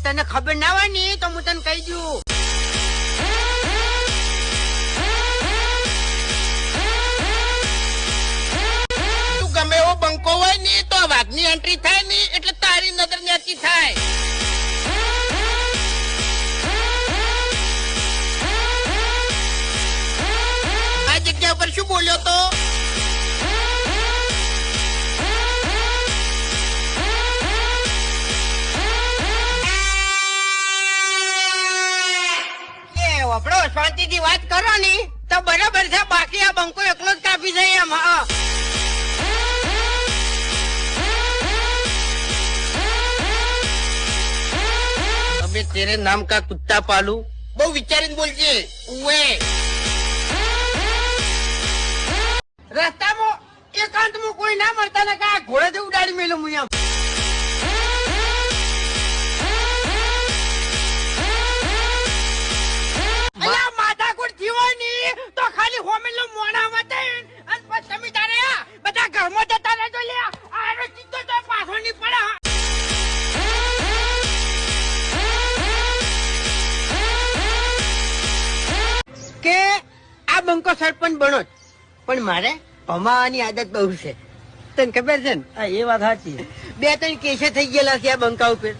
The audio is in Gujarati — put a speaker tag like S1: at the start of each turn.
S1: તને ખબર ના હોય ને તો હું તને કહી દઉં.
S2: તું ગમે એવો બંકો હોય ને તો વાઘની એન્ટ્રી થાય ને એટલે તારી નજર નેચી થાય. આ જગ્યા પર શું બોલ્યો તો?
S1: આપડો શાંતિથી વાત કરો ને તો બરાબર છે. બાકી આ બંકો એકલો જ કાપી જાય એમ.
S2: અબે તેરે નામ કા કુત્તા પાલુ. બહુ વિચારીને બોલજે. ઉએ
S1: રસ્તામાં એકાંતમાં કોઈ ના મળતા ને કા ઘોડે ઉડાડી મેલું હું એમ. માથાકૂટ થયો હોય ને તો ખાલી હોમેલો મોણા મતે અને પછી તમે તારે બધા ઘરમાં જતા રહેજો. લે આનો ચિત્તો તો પાછો નહીં પડે. કે આ બંકો સરપંચ બનો જ, પણ મારે ભમાવાની આદત બહુ છે. તને ખબર છે ને?
S3: એ વાત સાચી.
S1: 2-3 કેસે થઈ ગયેલા છે આ બંકા ઉપર.